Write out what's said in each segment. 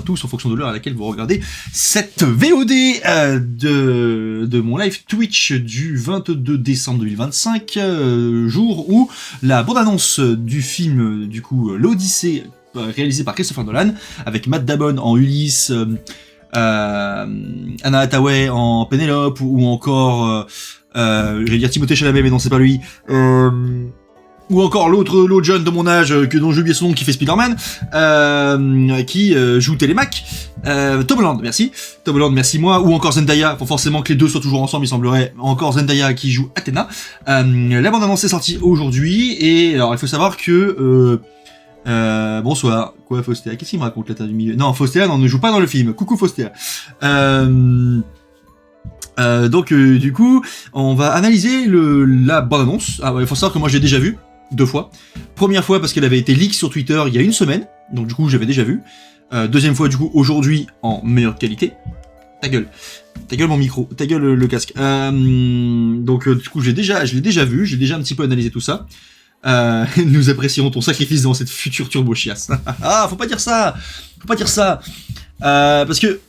tous en fonction de l'heure à laquelle vous regardez cette VOD de mon live Twitch du 22 décembre 2025, jour où la bande-annonce du film, du coup, l'Odyssée, réalisé par Christopher Nolan, avec Matt Damon en Ulysse, Anna Hathaway en Pénélope, ou encore, j'allais dire Timothée Chalamet, mais non, c'est pas lui, ou encore l'autre jeune de mon âge, dont j'ai oublié son nom, qui fait Spider-Man, qui joue Télémac, Tom Holland, merci moi, ou encore Zendaya, pour forcément que les deux soient toujours ensemble, il semblerait, encore Zendaya qui joue Athéna. La bande-annonce est sortie aujourd'hui, et alors il faut savoir que... bonsoir. Quoi, Faustéa? Qu'est-ce qu'il me raconte, là, du milieu? Non, Faustéa, non, ne joue pas dans le film. Coucou, Faustéa. Donc, du coup, on va analyser la bande-annonce. Ah ouais, il faut savoir que moi, je l'ai déjà vue 2 fois. Première fois parce qu'elle avait été leak sur Twitter il y a 1 semaine. Donc, du coup, j'avais déjà vu. Deuxième fois, du coup, aujourd'hui, en meilleure qualité. Ta gueule mon micro, ta gueule le casque. Donc, du coup, je l'ai déjà vu, j'ai déjà un petit peu analysé tout ça. Nous apprécierons ton sacrifice dans cette future turbo chiasse. Ah, faut pas dire ça. Parce que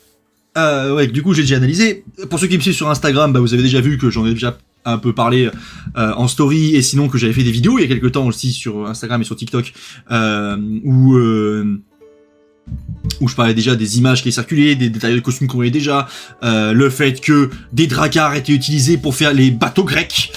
ouais, du coup j'ai déjà analysé. Pour ceux qui me suivent sur Instagram, bah vous avez déjà vu que j'en ai déjà un peu parlé en story, et sinon que j'avais fait des vidéos il y a quelques temps aussi sur Instagram et sur TikTok où je parlais déjà des images qui circulaient, des détails de costumes qu'on voyait déjà, le fait que des dracars étaient utilisés pour faire les bateaux grecs.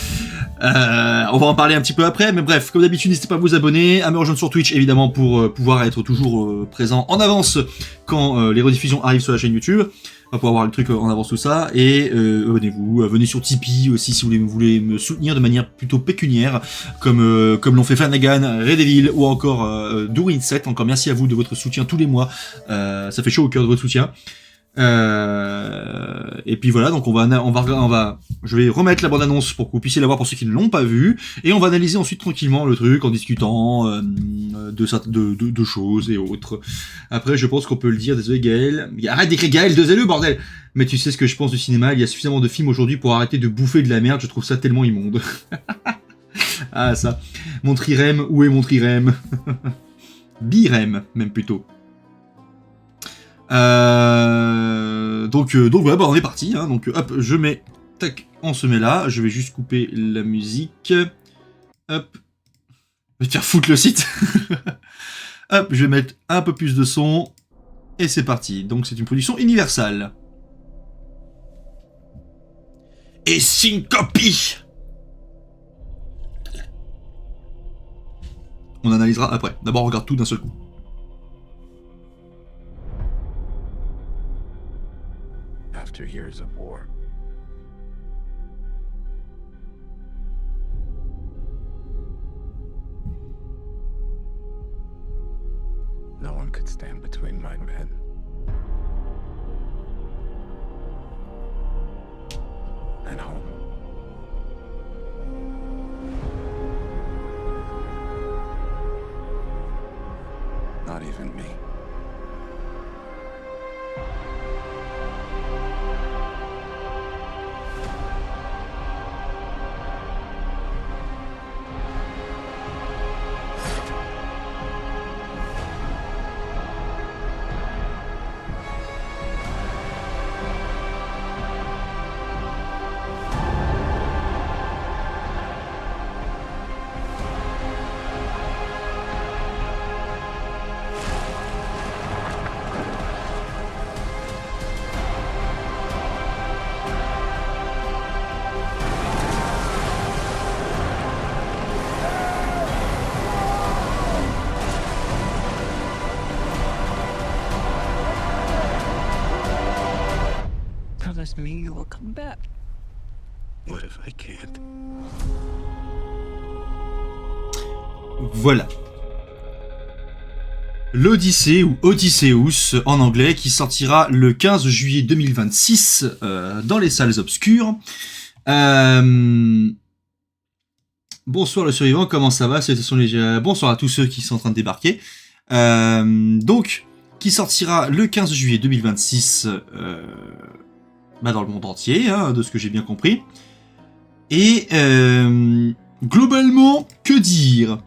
On va en parler un petit peu après, mais bref, comme d'habitude, n'hésitez pas à vous abonner, à me rejoindre sur Twitch, évidemment, pour pouvoir être toujours présent en avance quand les rediffusions arrivent sur la chaîne YouTube. On va pouvoir voir le truc en avance, tout ça, et abonnez-vous, venez sur Tipeee aussi si vous voulez me soutenir de manière plutôt pécuniaire, comme l'ont fait Flanagan, Redevil, ou encore Dourin7. Encore merci à vous de votre soutien tous les mois, ça fait chaud au cœur de votre soutien. Et puis voilà, donc je vais remettre la bande-annonce pour que vous puissiez la voir pour ceux qui ne l'ont pas vue, et on va analyser ensuite tranquillement le truc en discutant de choses et autres. Après, je pense qu'on peut le dire, désolé Gaël. Arrête d'écrire Gaël 2LE, bordel! Mais tu sais ce que je pense du cinéma, il y a suffisamment de films aujourd'hui pour arrêter de bouffer de la merde, je trouve ça tellement immonde. Ah ça. Mon trirème, où est mon trirème? Birème, même plutôt. Donc voilà, bah on est parti, hein. Donc hop, je mets, tac, on se met là, je vais juste couper la musique, hop, je vais te faire foutre le site, hop, je vais mettre un peu plus de son, et c'est parti. Donc c'est une production Universal. Et Syncope. On analysera après, d'abord on regarde tout d'un seul coup. After years of war, no one could stand between my men and home. Not even me. Promise me you will come back. What if I can't? Voilà. L'Odyssée, ou Odysseus en anglais, qui sortira le 15 juillet 2026 dans les salles obscures. Bonsoir le survivant, comment ça va? Bonsoir à tous ceux qui sont en train de débarquer. Donc, qui sortira le 15 juillet 2026 dans le monde entier, hein, de ce que j'ai bien compris. Et globalement, que dire?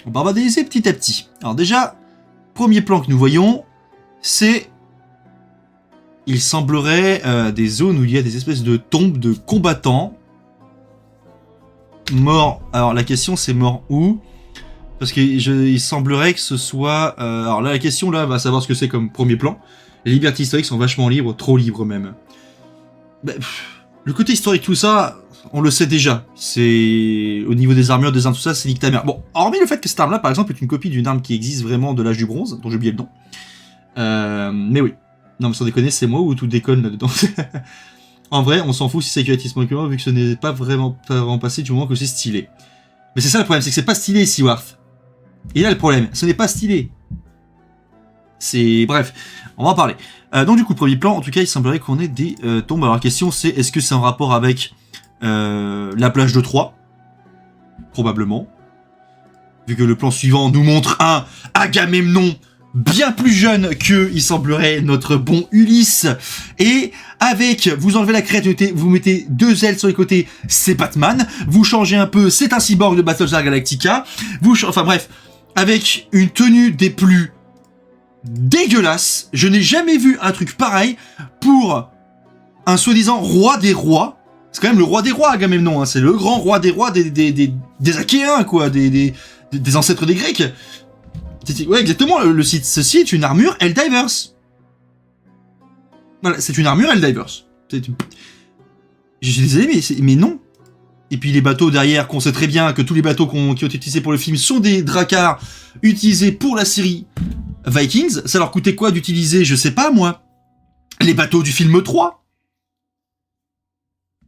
On va analyser petit à petit. Alors déjà, premier plan que nous voyons, c'est il semblerait des zones où il y a des espèces de tombes de combattants morts. Alors la question c'est mort où? Parce que il semblerait que ce soit... alors là la question là va savoir ce que c'est comme premier plan. Les libertés historiques sont vachement libres, trop libres même. Bah, le côté historique tout ça, on le sait déjà. C'est au niveau des armures, des armes, tout ça, c'est nique ta mère. Bon, hormis le fait que cette arme là par exemple est une copie d'une arme qui existe vraiment de l'âge du bronze, dont j'ai oublié le nom. Mais oui. Non mais sans déconner, c'est moi ou tout déconne là-dedans. En vrai, on s'en fout si c'est Security Smoker, vu que ce n'est pas vraiment passé du moment que c'est stylé. Mais c'est ça le problème, c'est que c'est pas stylé, Seaworth. Et là le problème, ce n'est pas stylé. C'est... Bref, on va en parler. Donc du coup, premier plan, en tout cas, il semblerait qu'on ait des tombes. Alors la question c'est, est-ce que c'est en rapport avec la plage de Troie? Probablement. Vu que le plan suivant nous montre un Agamemnon bien plus jeune que, il semblerait, notre bon Ulysse. Et avec, vous enlevez la crête, vous mettez 2 ailes sur les côtés, c'est Batman. Vous changez un peu, c'est un cyborg de Battlestar Galactica. Enfin bref, avec une tenue des plus dégueulasses. Je n'ai jamais vu un truc pareil pour un soi-disant roi des rois. C'est quand même le roi des rois, Agamemnon. Hein. C'est le grand roi des rois des Achéens, quoi, des ancêtres des Grecs. Ouais, exactement, ceci est une armure Helldivers. Voilà, c'est une armure Helldivers. Je suis désolé, mais non. Et puis les bateaux derrière, qu'on sait très bien que tous les bateaux qui ont été utilisés pour le film sont des dracars utilisés pour la série Vikings. Ça leur coûtait quoi d'utiliser, je sais pas moi, les bateaux du film 3 ?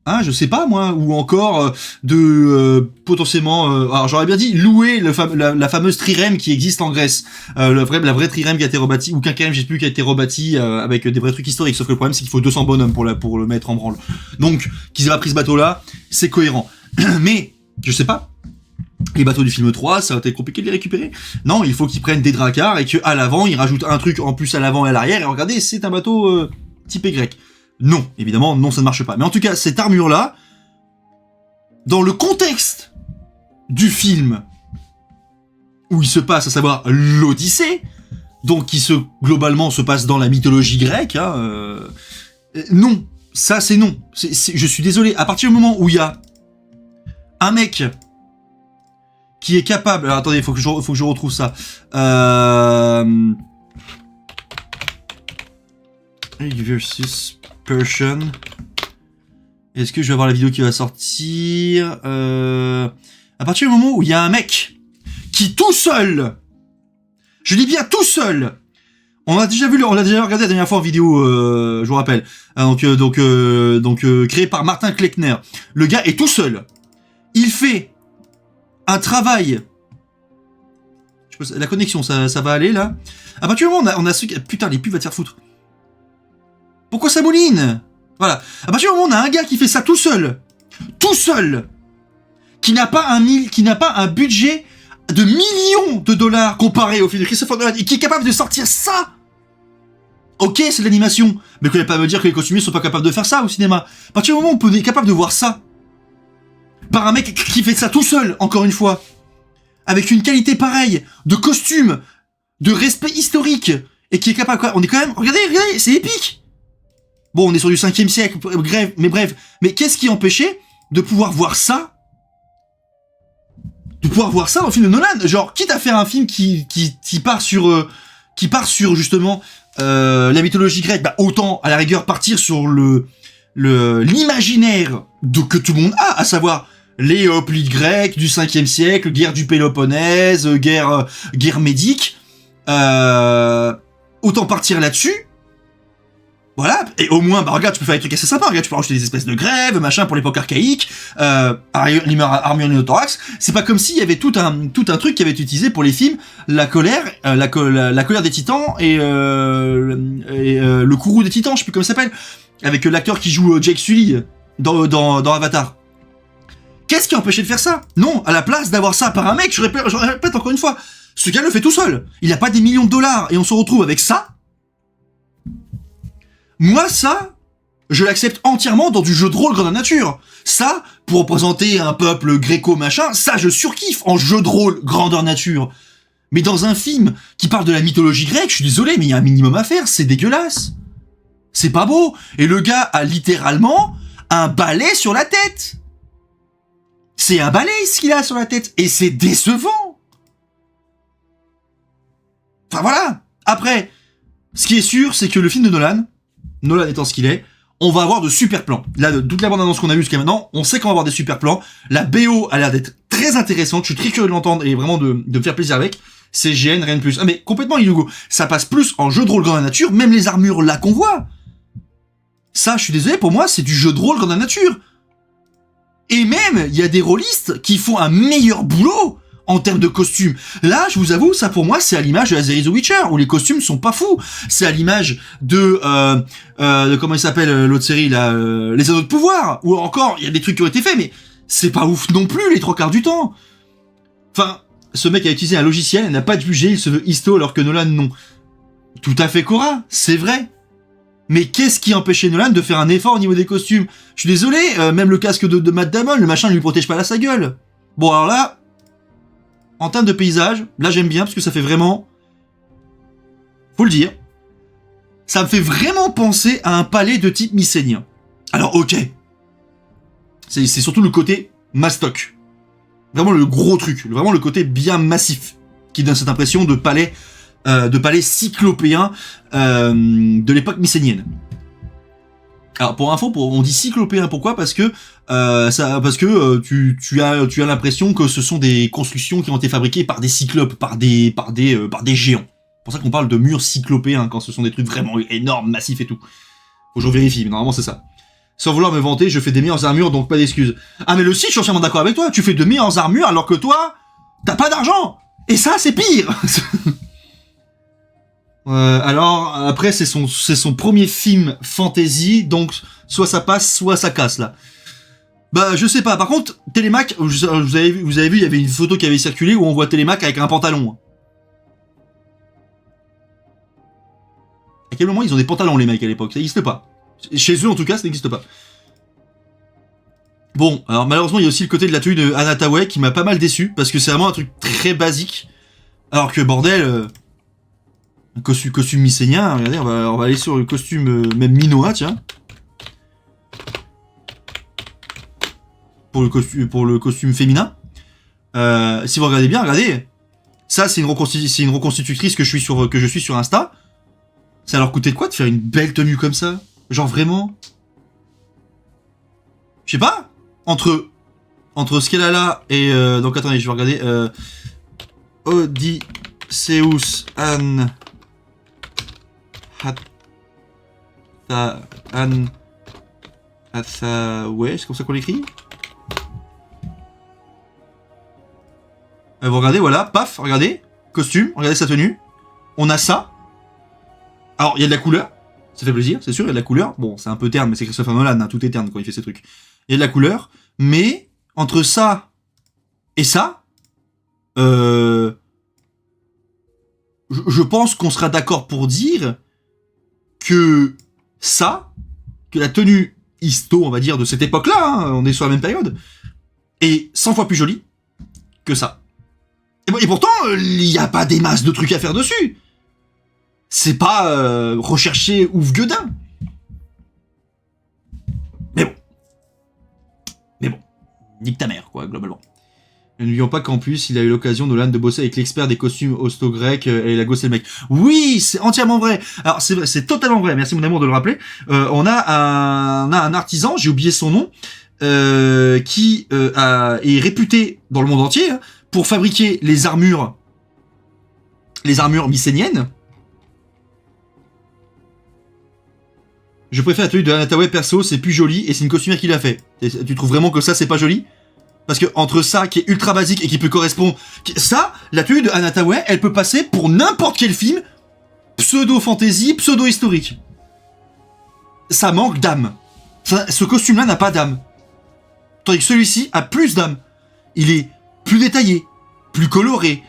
Hein, je sais pas moi, ou encore potentiellement, alors j'aurais bien dit louer la fameuse trirème qui existe en Grèce, la vraie trirème qui a été rebâtie, ou quinquérème, je sais plus, qui a été rebâtie avec des vrais trucs historiques, sauf que le problème c'est qu'il faut 200 bonhommes pour le mettre en branle. Donc qu'ils aient pas pris ce bateau là, c'est cohérent. Mais je sais pas, les bateaux du film 3, ça va être compliqué de les récupérer. Non, il faut qu'ils prennent des dracars et qu'à l'avant ils rajoutent un truc en plus à l'avant et à l'arrière, et regardez, c'est un bateau typé grec. Non, évidemment, non, ça ne marche pas. Mais en tout cas, cette armure-là, dans le contexte du film où il se passe, à savoir l'Odyssée, donc qui globalement se passe dans la mythologie grecque, hein, non, ça c'est non. Je suis désolé, à partir du moment où il y a un mec qui est capable... Alors attendez, faut que je retrouve ça. Versus... Persian. Est-ce que je vais avoir la vidéo qui va sortir à partir du moment où il y a un mec qui tout seul, je dis bien tout seul, on l'a déjà regardé la dernière fois en vidéo, je vous rappelle, donc créé par Martin Kleckner. Le gars est tout seul, il fait un travail, la connexion ça va aller là. À partir du moment où on a ce... Putain, les pubs va te faire foutre. Pourquoi ça mouline? Voilà. À partir du moment où on a un gars qui fait ça tout seul, qui n'a pas un budget de millions de dollars comparé au film de Christopher Nolan, et qui est capable de sortir ça. Ok, c'est de l'animation, mais vous n'allez pas me dire que les costumiers sont pas capables de faire ça au cinéma. À partir du moment où on est capable de voir ça, par un mec qui fait ça tout seul, encore une fois, avec une qualité pareille, de costume, de respect historique, et qui est capable, quoi, on est quand même, regardez, c'est épique. Bon, on est sur du 5e siècle, mais qu'est-ce qui empêchait de pouvoir voir ça dans le film de Nolan? Genre, quitte à faire un film qui part sur justement la mythologie grecque, bah autant à la rigueur partir sur l'imaginaire que tout le monde a, à savoir les hoplites grecs du 5e siècle, guerre du Péloponnèse, guerre médique, autant partir là-dessus. Voilà, et au moins, bah regarde, tu peux faire des trucs assez sympas, regarde, tu peux rajouter des espèces de grèves, machin, pour l'époque archaïque, armure néothorax. C'est pas comme s'il y avait tout un truc qui avait été utilisé pour les films, la colère des titans et le courroux des titans, je sais plus comment ça s'appelle, avec l'acteur qui joue Jake Sully dans Avatar. Qu'est-ce qui empêchait de faire ça? Non, à la place d'avoir ça par un mec, je répète encore une fois, ce gars le fait tout seul. Il a pas des millions de dollars, et on se retrouve avec ça. Moi, ça, je l'accepte entièrement dans du jeu de rôle grandeur nature. Ça, pour représenter un peuple gréco-machin, ça, je surkiffe en jeu de rôle grandeur nature. Mais dans un film qui parle de la mythologie grecque, je suis désolé, mais il y a un minimum à faire, c'est dégueulasse. C'est pas beau. Et le gars a littéralement un balai sur la tête. C'est un balai ce qu'il a sur la tête. Et c'est décevant. Enfin voilà. Après, ce qui est sûr, c'est que le film de Nolan étant ce qu'il est, on va avoir de super plans. Là, toute la bande-annonce qu'on a vue jusqu'à maintenant, on sait qu'on va avoir des super plans. La BO a l'air d'être très intéressante. Je suis très curieux de l'entendre et vraiment de me faire plaisir avec. CGN, rien de plus. Ah mais complètement illugo. Ça passe plus en jeu de rôle grandeur nature, même les armures là qu'on voit. Ça, je suis désolé, pour moi, c'est du jeu de rôle grandeur nature. Et même, il y a des rôlistes qui font un meilleur boulot en termes de costumes. Là, je vous avoue, ça pour moi, c'est à l'image de la série The Witcher, où les costumes sont pas fous. C'est à l'image de comment il s'appelle l'autre série là, Les Anneaux de Pouvoir, où encore, il y a des trucs qui ont été faits, mais c'est pas ouf non plus les 3/4 du temps. Enfin, ce mec a utilisé un logiciel, il n'a pas de budget, il se veut histo alors que Nolan non. Tout à fait Cora, c'est vrai. Mais qu'est-ce qui empêchait Nolan de faire un effort au niveau des costumes? Je suis désolé, même le casque de Matt Damon, le machin ne lui protège pas sa gueule. Bon alors là, en termes de paysage, là j'aime bien parce que ça fait vraiment, faut le dire, ça me fait vraiment penser à un palais de type mycénien. Alors ok, c'est surtout le côté mastoc. Vraiment le gros truc, vraiment le côté bien massif, qui donne cette impression de palais cyclopéen de l'époque mycénienne. Alors pour info, on dit cyclopéen, pourquoi? Parce que tu as l'impression que ce sont des constructions qui ont été fabriquées par des cyclopes, par des géants. C'est pour ça qu'on parle de murs cyclopéens quand ce sont des trucs vraiment énormes, massifs et tout. Faut que je vérifie, mais normalement c'est ça. Sans vouloir me vanter, je fais des meilleures armures, donc pas d'excuses. Ah mais le site, je suis entièrement d'accord avec toi, tu fais de meilleures armures alors que toi, t'as pas d'argent. Et ça, c'est pire. Alors, après, c'est son premier film fantasy, donc soit ça passe, soit ça casse, là. Bah, je sais pas. Par contre, Télémac, vous avez vu, il y avait une photo qui avait circulé où on voit Télémac avec un pantalon. À quel moment ils ont des pantalons, les mecs, à l'époque? Ça n'existe pas. Chez eux, en tout cas, ça n'existe pas. Bon, alors malheureusement, il y a aussi le côté de la tenue de Anna Tawai qui m'a pas mal déçu, parce que c'est vraiment un truc très basique. Alors que, bordel, un costume mycénien, regardez, on va aller sur le costume même minois, tiens. Pour le costume féminin. Si vous regardez bien, regardez. Ça, c'est une reconstitutrice que je suis sur Insta. Ça leur coûtait de quoi de faire une belle tenue comme ça? Genre vraiment? Je sais pas. Entre ce qu'elle a là et donc attendez, je vais regarder. Odysseus Anne ouais, c'est comme ça qu'on l'écrit. Vous regardez, voilà, paf, regardez, costume, regardez sa tenue. On a ça. Alors, il y a de la couleur, ça fait plaisir, c'est sûr, il y a de la couleur. Bon, c'est un peu terne, mais c'est Christopher Nolan, hein, tout est terne quand il fait ces trucs. Il y a de la couleur, mais entre ça et ça, je pense qu'on sera d'accord pour dire que la tenue histo, on va dire, de cette époque-là, hein, on est sur la même période, est 100 fois plus jolie que ça. Et pourtant, il n'y a pas des masses de trucs à faire dessus. C'est pas recherché ouf gueudin. Mais bon, nique ta mère, quoi, globalement. N'oublions pas qu'en plus, il a eu l'occasion, Nolan, de bosser avec l'expert des costumes hosto-grecs et la gosse et le mec. Oui, c'est entièrement vrai. Alors, c'est totalement vrai. Merci, mon amour, de le rappeler. On a un artisan, j'ai oublié son nom, qui est réputé dans le monde entier hein, pour fabriquer les armures mycéniennes. Je préfère la tenue de Anna Tawai perso, c'est plus joli et c'est une costumière qui l'a fait. Tu trouves vraiment que ça, c'est pas joli? Parce que entre ça, qui est ultra basique et qui peut correspondre... Ça, la tenue de Anna Tawai, elle peut passer pour n'importe quel film pseudo-fantasy, pseudo-historique. Ça manque d'âme. Ce costume-là n'a pas d'âme. Tandis que celui-ci a plus d'âme. Il est plus détaillé, plus coloré,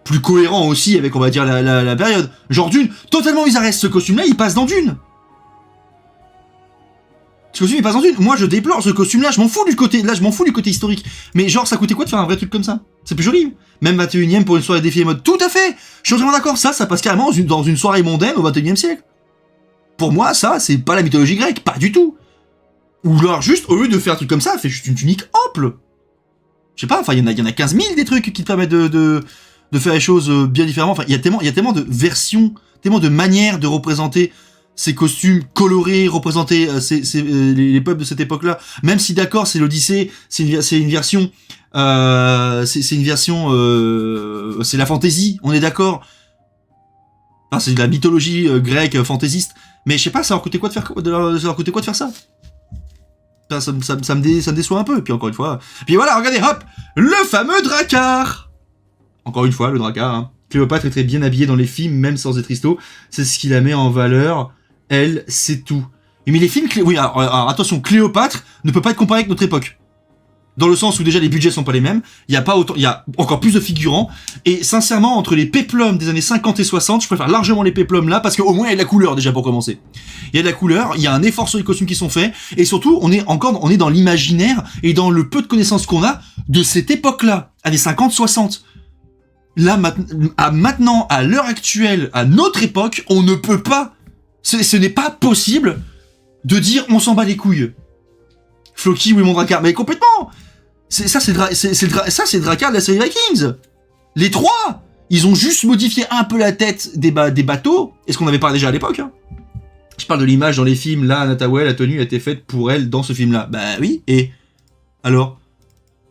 plus cohérent aussi avec, on va dire, la période. Genre Dune, totalement bizarre. Ce costume-là, il passe dans Dune. Ce costume, il passe dans Dune. Moi, je déplore ce costume-là. Je m'en fous du côté historique. Mais genre, ça coûtait quoi de faire un vrai truc comme ça? C'est plus joli. Même 21ème pour une soirée défilé mode. Tout à fait. Je suis vraiment d'accord. Ça passe carrément dans une soirée mondaine au 21ème siècle. Pour moi, ça, c'est pas la mythologie grecque, pas du tout. Ou alors, juste, au lieu de faire un truc comme ça, fais juste une tunique ample. Je sais pas, enfin, il y en a 15 000 des trucs qui te permettent de faire les choses bien différemment. Enfin, il y a tellement de versions, tellement de manières de représenter ces costumes colorés, représenter les peuples de cette époque-là. Même si, d'accord, c'est l'Odyssée, c'est une version, c'est la fantaisie, on est d'accord. Enfin, c'est de la mythologie grecque fantaisiste. Mais je sais pas, ça leur coûtait quoi de faire ça? Ça me déçoit un peu. Et puis encore une fois, puis voilà, regardez, hop, le fameux Drakkar. Encore une fois, le Drakkar. Hein. Cléopâtre est très bien habillée dans les films, même sans être histo. C'est ce qui la met en valeur. Elle, c'est tout. Mais les films, oui, alors, attention, Cléopâtre ne peut pas être comparé avec notre époque. Dans le sens où déjà les budgets sont pas les mêmes, il y a encore plus de figurants, et sincèrement, entre les péplums des années 50 et 60, je préfère largement les péplums là, parce qu'au moins il y a de la couleur déjà pour commencer. Il y a de la couleur, il y a un effort sur les costumes qui sont faits, et surtout, on est dans l'imaginaire, et dans le peu de connaissances qu'on a de cette époque-là, années 50-60. Là, maintenant, à l'heure actuelle, à notre époque, on ne peut pas, ce n'est pas possible de dire on s'en bat les couilles. Floki, oui mon Drakkar, mais complètement. C'est Drakkar de la série Vikings. Les trois, ils ont juste modifié un peu la tête des bateaux, et ce qu'on avait parlé déjà à l'époque. Hein. Je parle de l'image dans les films, là, Nataway, la tenue a été faite pour elle dans ce film-là. Bah oui, et alors,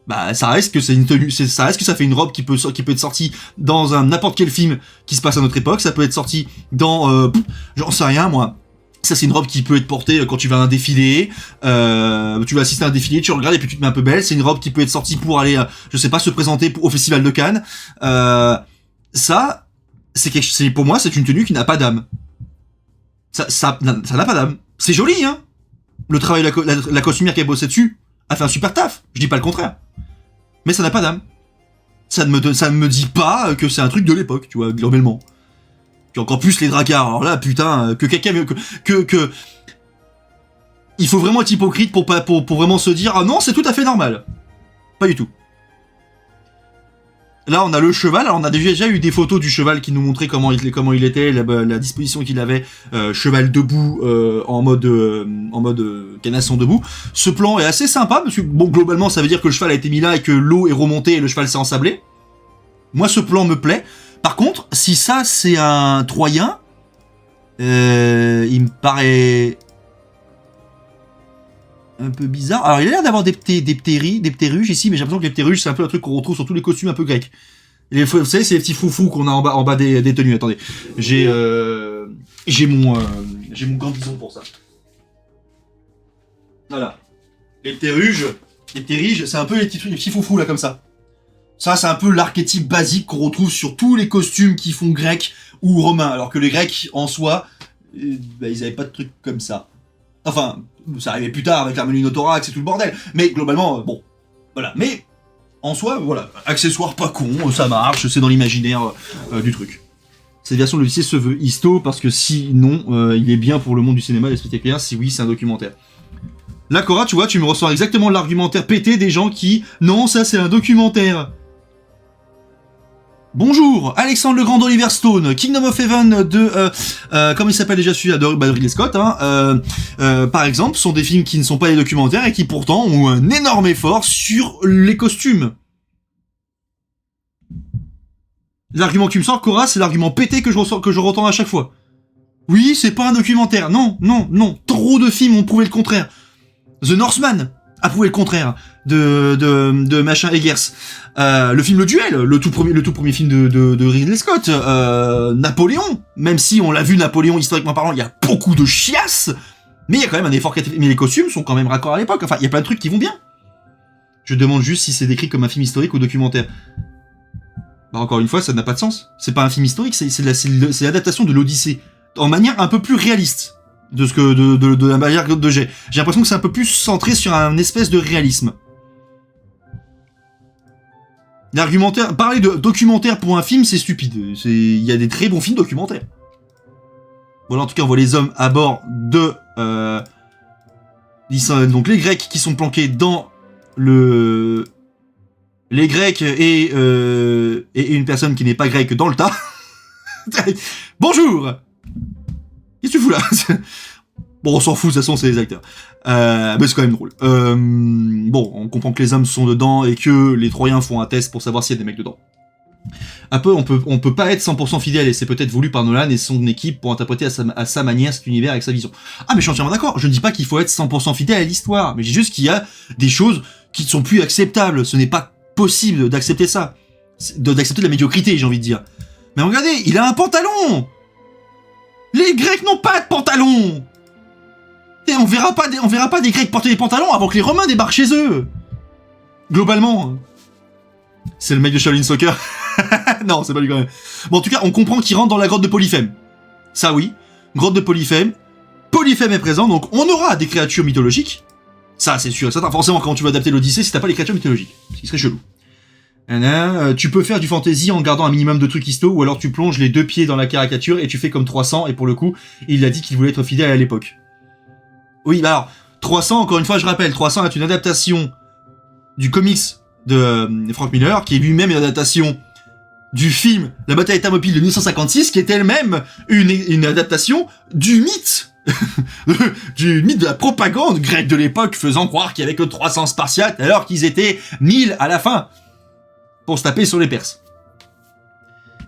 bah ça reste que c'est une tenue, ça reste que ça fait une robe qui peut être sortie dans n'importe quel film qui se passe à notre époque. Ça peut être sorti dans, j'en sais rien moi. Ça, c'est une robe qui peut être portée quand tu vas à un défilé, tu vas assister à un défilé, tu regardes et puis tu te mets un peu belle. C'est une robe qui peut être sortie pour aller, je sais pas, se présenter au Festival de Cannes. Ça, pour moi, c'est une tenue qui n'a pas d'âme. Ça n'a pas d'âme. C'est joli, hein. Le travail, la costumière qui a bossé dessus a fait un super taf. Je dis pas le contraire. Mais ça n'a pas d'âme. Ça ne me dit pas que c'est un truc de l'époque, tu vois, globalement. Puis encore plus les Drakkar, alors là, putain, que quelqu'un... Que... Il faut vraiment être hypocrite pour vraiment se dire « Ah non, c'est tout à fait normal !» Pas du tout. Là, on a le cheval, alors on a déjà eu des photos du cheval qui nous montraient comment il était, la disposition qu'il avait, cheval debout, en mode canasson debout. Ce plan est assez sympa, parce que, bon, globalement, ça veut dire que le cheval a été mis là et que l'eau est remontée et le cheval s'est ensablé. Moi, ce plan me plaît. Par contre, si ça c'est un Troyen, il me paraît un peu bizarre. Alors il a l'air d'avoir des ptéruges ici, mais j'ai l'impression que les ptéruges c'est un peu un truc qu'on retrouve sur tous les costumes un peu grecs. Vous savez, c'est les petits foufous qu'on a en bas des tenues. Attendez, j'ai mon gambison pour ça. Voilà. Les ptéruges, c'est un peu les petits foufous là comme ça. Ça, c'est un peu l'archétype basique qu'on retrouve sur tous les costumes qui font grecs ou romains. Alors que les Grecs, en soi, ils avaient pas de trucs comme ça. Enfin, ça arrivait plus tard avec l'armure Minotaurax et tout le bordel. Mais globalement, bon, voilà. Mais, en soi, voilà, accessoire pas con, ça marche, c'est dans l'imaginaire du truc. Cette version de l'Odyssée se veut histo, parce que sinon, il est bien pour le monde du cinéma et des spectaculaires, si oui, c'est un documentaire. Là, Cora, tu vois, tu me ressors exactement l'argumentaire pété des gens qui... Non, ça, c'est un documentaire. Bonjour, Alexandre le Grand d'Oliver Stone, Kingdom of Heaven de, comment il s'appelle déjà celui-là, de Ridley Scott, hein, par exemple, sont des films qui ne sont pas des documentaires et qui pourtant ont un énorme effort sur les costumes. L'argument qui me sort, Cora, c'est l'argument pété que je retends à chaque fois. Oui, c'est pas un documentaire, non, trop de films ont prouvé le contraire. The Northman a prouvé le contraire de machin Eggers. Le film Le Duel, le tout premier film de Ridley Scott. Napoléon, même si on l'a vu Napoléon historiquement parlant, il y a beaucoup de chiasses, mais il y a quand même un effort qui a été fait. Mais les costumes sont quand même raccords à l'époque. Enfin, il y a plein de trucs qui vont bien. Je demande juste si c'est décrit comme un film historique ou documentaire. Bah encore une fois, ça n'a pas de sens. C'est pas un film historique, c'est l'adaptation de l'Odyssée en manière un peu plus réaliste. De la manière que j'ai l'impression que c'est un peu plus centré sur un espèce de réalisme. L'argumentaire, parler de documentaire pour un film, c'est stupide. Il y a des très bons films documentaires. Voilà, en tout cas, on voit les hommes à bord de donc les Grecs qui sont planqués dans les Grecs et une personne qui n'est pas grecque dans le tas. Bonjour. Qu'est-ce que tu fous là? Bon, on s'en fout, de toute façon, c'est les acteurs. Mais c'est quand même drôle. Bon, on comprend que les hommes sont dedans et que les Troyens font un test pour savoir s'il y a des mecs dedans. Un peu, on peut pas être 100% fidèle, et c'est peut-être voulu par Nolan et son équipe pour interpréter à sa manière cet univers avec sa vision. Ah, mais je suis entièrement d'accord. Je ne dis pas qu'il faut être 100% fidèle à l'histoire, mais je dis juste qu'il y a des choses qui ne sont plus acceptables. Ce n'est pas possible d'accepter ça. D'accepter de la médiocrité, j'ai envie de dire. Mais regardez, il a un pantalon! Les Grecs n'ont pas de pantalon! Et on verra pas des Grecs porter des pantalons avant que les Romains débarquent chez eux. Globalement. C'est le mec de Shaolin Soccer. Non, c'est pas lui quand même. Bon, en tout cas, on comprend qu'il rentre dans la grotte de Polyphème. Ça oui. Grotte de Polyphème. Polyphème est présent, donc on aura des créatures mythologiques. Ça, c'est sûr. Ça, forcément, quand tu vas adapter l'Odyssée, si t'as pas les créatures mythologiques. Ce qui serait chelou. Tu peux faire du fantasy en gardant un minimum de trucs histo, ou alors tu plonges les 2 pieds dans la caricature et tu fais comme 300, et pour le coup, il a dit qu'il voulait être fidèle à l'époque. Oui, bah alors, 300, encore une fois, je rappelle, 300 est une adaptation du comics de Frank Miller, qui est lui-même une adaptation du film La bataille des Thermopyles de 1956, qui est elle-même une adaptation du mythe du mythe de la propagande grecque de l'époque, faisant croire qu'il y avait que 300 Spartiates, alors qu'ils étaient 1000 à la fin, pour se taper sur les Perses.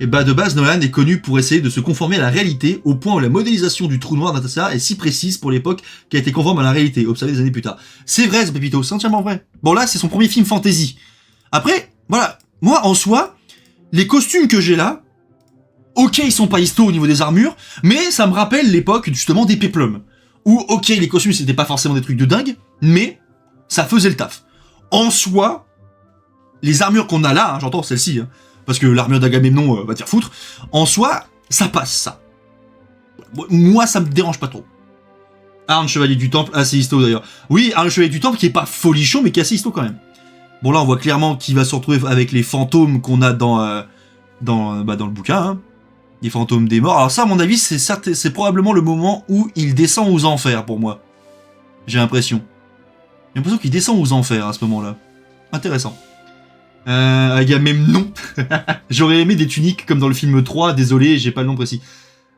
Et bah de base, Nolan est connu pour essayer de se conformer à la réalité, au point où la modélisation du trou noir d'Interstellar est si précise pour l'époque qu'elle a été conforme à la réalité, observé des années plus tard. C'est vrai, ce Pépito, c'est entièrement vrai. Bon là, c'est son premier film fantasy. Après, voilà, moi en soi, les costumes que j'ai là, ok, ils sont pas histo au niveau des armures, mais ça me rappelle l'époque justement des péplums. Où ok, les costumes c'était pas forcément des trucs de dingue, mais ça faisait le taf. En soi, les armures qu'on a là, hein, j'entends celle-ci, hein, parce que l'armure d'Agamemnon va te faire foutre, en soi, ça passe, ça. Moi, ça me dérange pas trop. Arne, Chevalier du Temple, assez histo d'ailleurs. Oui, Arne, Chevalier du Temple, qui est pas folichon, mais qui est assez histo quand même. Bon, là, on voit clairement qu'il va se retrouver avec les fantômes qu'on a dans le bouquin, hein. Les fantômes des morts. Alors ça, à mon avis, c'est probablement le moment où il descend aux enfers, pour moi. J'ai l'impression. J'ai l'impression qu'il descend aux enfers, à ce moment-là. Intéressant. Agamemnon. J'aurais aimé des tuniques comme dans le film 3, désolé, j'ai pas le nom précis.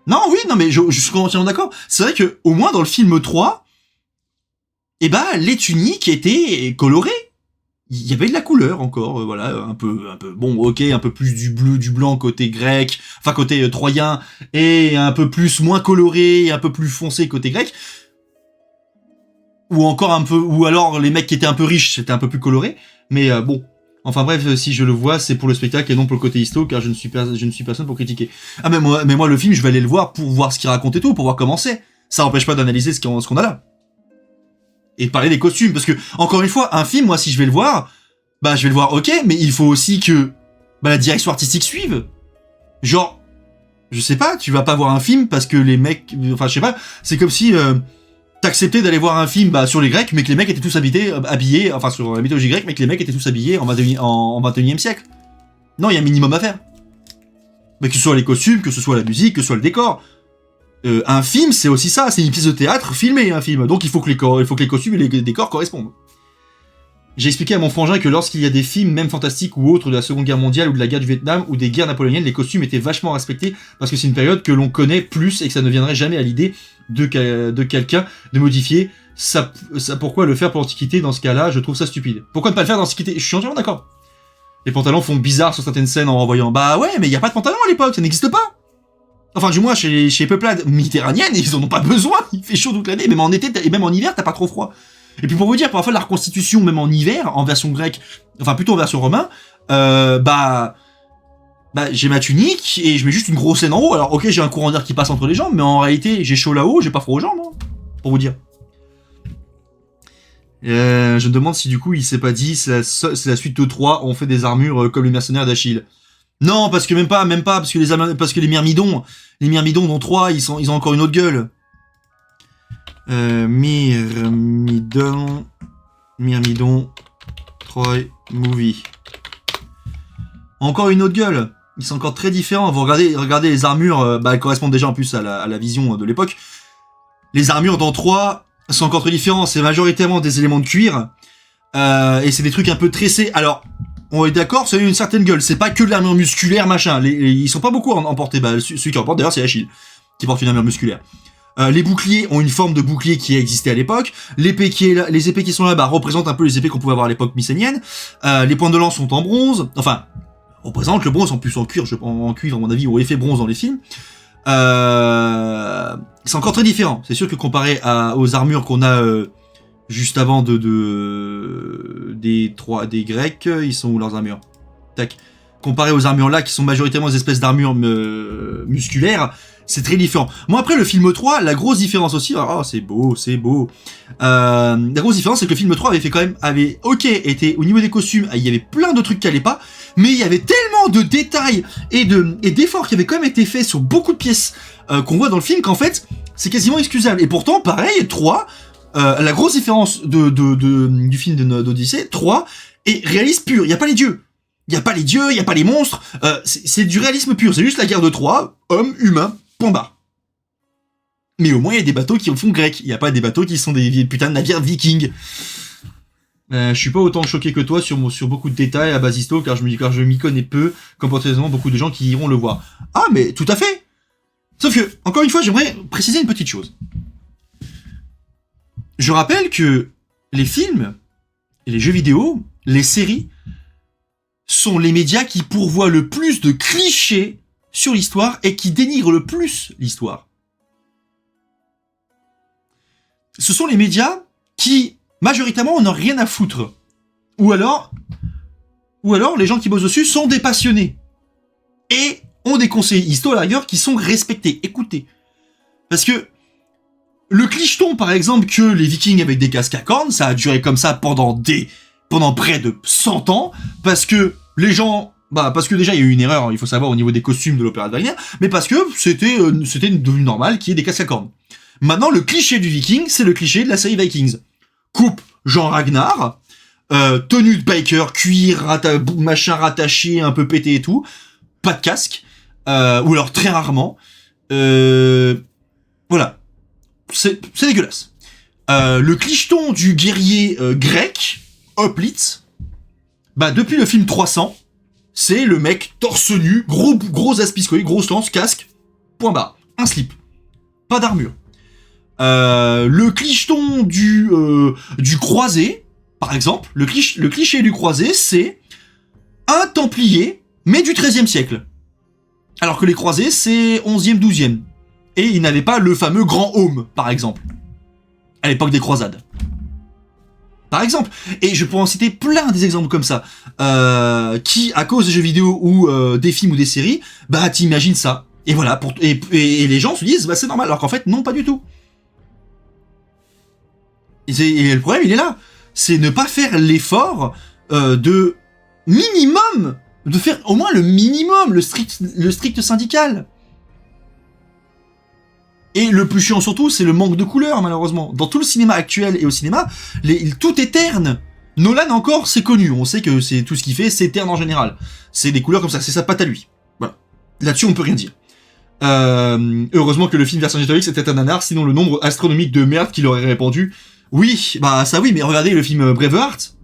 Non, oui, non, mais je suis entièrement d'accord. C'est vrai que, au moins dans le film 3, eh ben, les tuniques étaient colorées. Il y avait de la couleur encore, voilà, un peu, bon, ok, un peu plus du blanc côté grec, enfin côté troyen, et un peu plus moins coloré, un peu plus foncé côté grec. Ou encore un peu, ou alors les mecs qui étaient un peu riches, c'était un peu plus coloré, mais bon. Enfin bref, si je le vois, c'est pour le spectacle et non pour le côté histo, car je ne suis personne pour critiquer. Ah mais moi le film, je vais aller le voir pour voir ce qu'il raconte et tout, pour voir comment c'est. Ça n'empêche pas d'analyser ce qu'on a là. Et de parler des costumes, parce que, encore une fois, un film, moi si je vais le voir, bah je vais le voir ok, mais il faut aussi que la direction artistique suive. Genre, je sais pas, tu vas pas voir un film parce que les mecs, enfin je sais pas, c'est comme si t'acceptais d'aller voir un film sur les Grecs, mais que les mecs étaient tous habillés, enfin sur la mythologie grecque, mais que les mecs étaient tous habillés en 21e siècle. Non, il y a un minimum à faire. Mais que ce soit les costumes, que ce soit la musique, que ce soit le décor. Un film, c'est aussi ça, c'est une pièce de théâtre filmée, un film. Donc il faut que les costumes et les décors correspondent. J'ai expliqué à mon frangin que lorsqu'il y a des films, même fantastiques ou autres, de la Seconde Guerre mondiale ou de la guerre du Vietnam ou des guerres napoléoniennes, les costumes étaient vachement respectés parce que c'est une période que l'on connaît plus et que ça ne viendrait jamais à l'idée de quelqu'un de modifier. Ça, pourquoi le faire pour l'Antiquité dans ce cas-là? Je trouve ça stupide. Pourquoi ne pas le faire dans l'Antiquité? Je suis entièrement d'accord. Les pantalons font bizarre sur certaines scènes en renvoyant. Bah ouais, mais il y a pas de pantalons à l'époque, ça n'existe pas. Enfin, du moins, chez les peuplades méditerranéennes, ils en ont pas besoin. Il fait chaud toute l'année, même en été et même en hiver, t'as pas trop froid. Et puis pour vous dire, pour la fois, la reconstitution, même en hiver, en version grecque, enfin plutôt en version romain, j'ai ma tunique et je mets juste une grosse laine en haut. Alors ok, j'ai un courant d'air qui passe entre les jambes, mais en réalité, j'ai chaud là-haut, j'ai pas froid aux jambes, hein, pour vous dire. Je me demande si du coup, il s'est pas dit, c'est la suite de 3, on fait des armures comme les mercenaires d'Achille. Non, parce que même pas, parce que les myrmidons dans 3, ils ont encore une autre gueule. Myrmidon, Troy Movie. Encore une autre gueule. Ils sont encore très différents. Vous regardez les armures, elles correspondent déjà en plus à la vision de l'époque. Les armures dans 3 sont encore très différents. C'est majoritairement des éléments de cuir. Et c'est des trucs un peu tressés. Alors, on est d'accord, ça a une certaine gueule. C'est pas que de l'armure musculaire, machin. Ils sont pas beaucoup emportés. Celui qui emporte d'ailleurs, c'est Achille, qui porte une armure musculaire. Les boucliers ont une forme de bouclier qui a existé à l'époque. L'épée qui est là, les épées qui sont là, représentent un peu les épées qu'on pouvait avoir à l'époque mycénienne. Les points de lance sont en bronze. Enfin, représentent le bronze en plus en cuir, en cuivre à mon avis, ou effet bronze dans les films. C'est encore très différent. C'est sûr que comparé aux armures qu'on a juste avant des Grecs, ils sont où leurs armures? Tac. Comparé aux armures là, qui sont majoritairement des espèces d'armures musculaires, c'est très différent. Moi après le film 3, la grosse différence aussi, c'est beau. La grosse différence c'est que le film 3 avait été au niveau des costumes, il y avait plein de trucs qui allaient pas, mais il y avait tellement de détails et d'efforts qui avaient quand même été faits sur beaucoup de pièces qu'on voit dans le film qu'en fait c'est quasiment excusable. Et pourtant pareil, 3, la grosse différence du film d'Odyssée, 3 est réaliste pur, il y a pas les dieux. Il y a pas les dieux, il y a pas les monstres, c'est du réalisme pur, c'est juste la guerre de Troie, hommes, humains, point barre. Mais au moins il y a des bateaux qui font grec, il y a pas des bateaux qui sont des putains de navires vikings. Je suis pas autant choqué que toi sur beaucoup de détails à Basisto, car je m'y connais peu, comme potentiellement beaucoup de gens qui iront le voir. Ah mais tout à fait. Sauf que, encore une fois, j'aimerais préciser une petite chose. Je rappelle que les films, et les jeux vidéo, les séries, sont les médias qui pourvoient le plus de clichés sur l'histoire et qui dénigrent le plus l'histoire. Ce sont les médias qui, majoritairement, n'ont rien à foutre. Ou alors, les gens qui bossent dessus sont des passionnés. Et ont des conseillers histo à la rigueur qui sont respectés, écoutés. Parce que, le clicheton, par exemple, que les Vikings avec des casques à cornes, ça a duré comme ça pendant près de 100 ans, parce que les gens, parce que déjà il y a eu une erreur, il faut savoir, au niveau des costumes de l'opéra de Wagner, mais parce que c'était devenu normal qu'il y ait des casques à cornes. Maintenant, le cliché du Viking, c'est le cliché de la série Vikings. Coupe Jean Ragnar, tenue de biker, cuir, machin rattaché, un peu pété et tout, pas de casque, ou alors très rarement, voilà. C'est dégueulasse. Le clicheton du guerrier grec, Hoplite, depuis le film 300, c'est le mec torse nu, gros aspiscoïde, grosse lance, casque, point barre, un slip, pas d'armure. Le clicheton du croisé, par exemple, le cliché du croisé, c'est un templier, mais du XIIIe siècle. Alors que les croisés, c'est 11e, 12e. Et ils n'avaient pas le fameux grand homme, par exemple, à l'époque des croisades. Par exemple. Et je pourrais en citer plein des exemples comme ça, qui, à cause des jeux vidéo ou des films ou des séries, t'imagines ça. Et voilà, et les gens se disent, c'est normal, alors qu'en fait, non, pas du tout. Et le problème, il est là. C'est ne pas faire l'effort de minimum, de faire au moins le minimum, le strict syndical. Et le plus chiant surtout, c'est le manque de couleurs, malheureusement. Dans tout le cinéma actuel et au cinéma, tout est terne. Nolan encore, c'est connu. On sait que c'est tout ce qu'il fait, c'est terne en général. C'est des couleurs comme ça, c'est sa patte à lui. Voilà. Là-dessus, on peut rien dire. Heureusement que le film Vercingétorix était un nanar, sinon le nombre astronomique de merde qu'il aurait répandu. Oui, ça oui, mais regardez le film Braveheart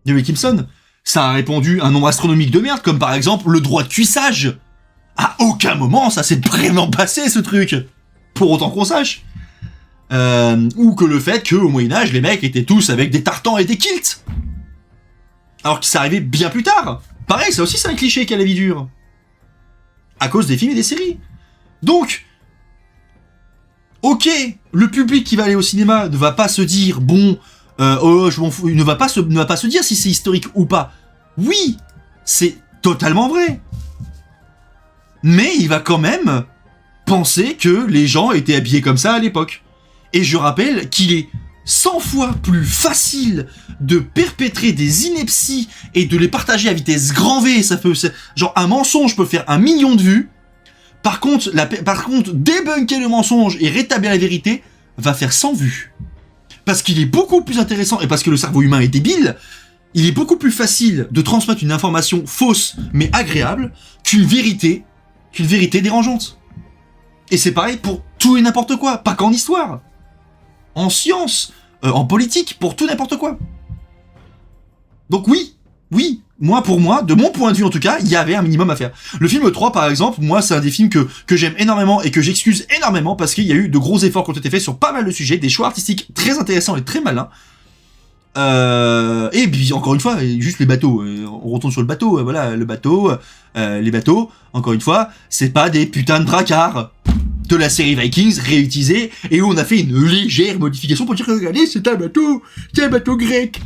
de Mel Gibson. Ça a répandu un nombre astronomique de merde, comme par exemple le droit de cuissage. À aucun moment, ça s'est vraiment passé, ce truc. Pour autant qu'on sache. Ou que le fait qu'au Moyen-Âge, les mecs étaient tous avec des tartans et des kilts. Alors que ça arrivait bien plus tard. Pareil, ça aussi c'est un cliché qui a la vie dure. À cause des films et des séries. Donc, ok, le public qui va aller au cinéma ne va pas se dire, je m'en fous, ne va pas se dire si c'est historique ou pas. Oui, c'est totalement vrai. Mais il va quand même penser que les gens étaient habillés comme ça à l'époque. Et je rappelle qu'il est 100 fois plus facile de perpétrer des inepties et de les partager à vitesse grand V. Genre un mensonge peut faire 1 million de vues. Par contre, débunker le mensonge et rétablir la vérité va faire 100 vues. Parce qu'il est beaucoup plus intéressant, et parce que le cerveau humain est débile, il est beaucoup plus facile de transmettre une information fausse mais agréable qu'une vérité dérangeante. Et c'est pareil pour tout et n'importe quoi, pas qu'en histoire. En science, en politique, pour tout n'importe quoi. Donc oui, moi, pour moi, de mon point de vue en tout cas, il y avait un minimum à faire. Le film 3, par exemple, moi, c'est un des films que j'aime énormément et que j'excuse énormément parce qu'il y a eu de gros efforts qui ont été faits sur pas mal de sujets, des choix artistiques très intéressants et très malins. Et puis, encore une fois, juste les bateaux. On retourne sur le bateau, voilà, le bateau, les bateaux, encore une fois, c'est pas des putains de dracars de la série Vikings réutilisés et où on a fait une légère modification pour dire que regardez, c'est un bateau grec.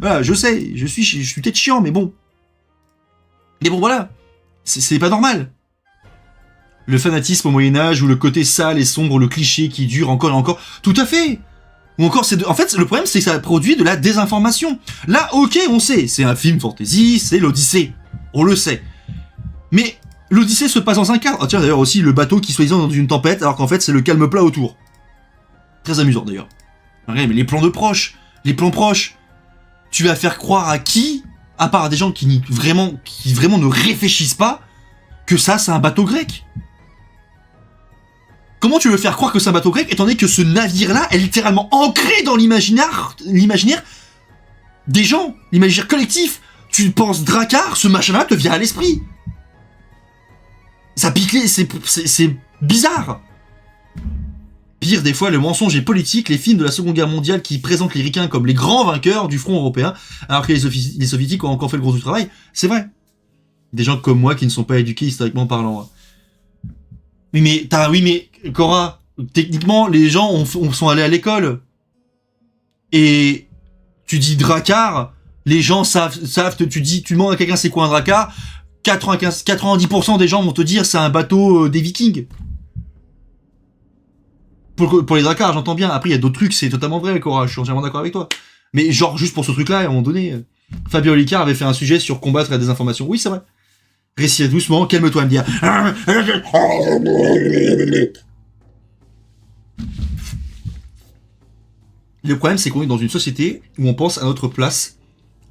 Voilà, je sais, je suis peut-être chiant, mais bon. Mais bon, voilà. C'est pas normal. Le fanatisme au Moyen-Âge, ou le côté sale et sombre, le cliché qui dure encore et encore. Tout à fait. Ou encore, en fait, le problème, c'est que ça produit de la désinformation. Là, ok, on sait, c'est un film fantasy, c'est l'Odyssée. On le sait. Mais l'Odyssée se passe dans un cadre. Ah tiens, d'ailleurs, aussi, le bateau qui soi-disant dans une tempête, alors qu'en fait, c'est le calme plat autour. Très amusant, d'ailleurs. Regardez, mais les plans proches, tu vas faire croire à qui, à part à des gens qui vraiment ne réfléchissent pas, que ça, c'est un bateau grec. Comment tu veux faire croire que c'est un bateau grec, étant donné que ce navire-là est littéralement ancré dans l'imaginaire des gens, l'imaginaire collectif. Tu penses Drakkar, ce machin-là te vient à l'esprit. Ça pique, c'est bizarre. Pire, des fois, le mensonge est politique, les films de la Seconde Guerre mondiale qui présentent les Ricains comme les grands vainqueurs du front européen, alors que les Soviétiques ont encore fait le gros du travail, c'est vrai. Des gens comme moi qui ne sont pas éduqués historiquement parlant. Oui mais Cora, techniquement, les gens sont allés à l'école. Et tu dis Drakkar, les gens savent, tu demandes à quelqu'un c'est quoi un Drakkar, 90% des gens vont te dire c'est un bateau des Vikings. Pour les Drakkars, j'entends bien. Après, il y a d'autres trucs, c'est totalement vrai, Cora, je suis entièrement d'accord avec toi. Mais genre, juste pour ce truc-là, à un moment donné, Fabien Olicard avait fait un sujet sur combattre la désinformation. Oui, c'est vrai. Récite doucement, calme-toi, me dire. Le problème, c'est qu'on est dans une société où on pense à notre place.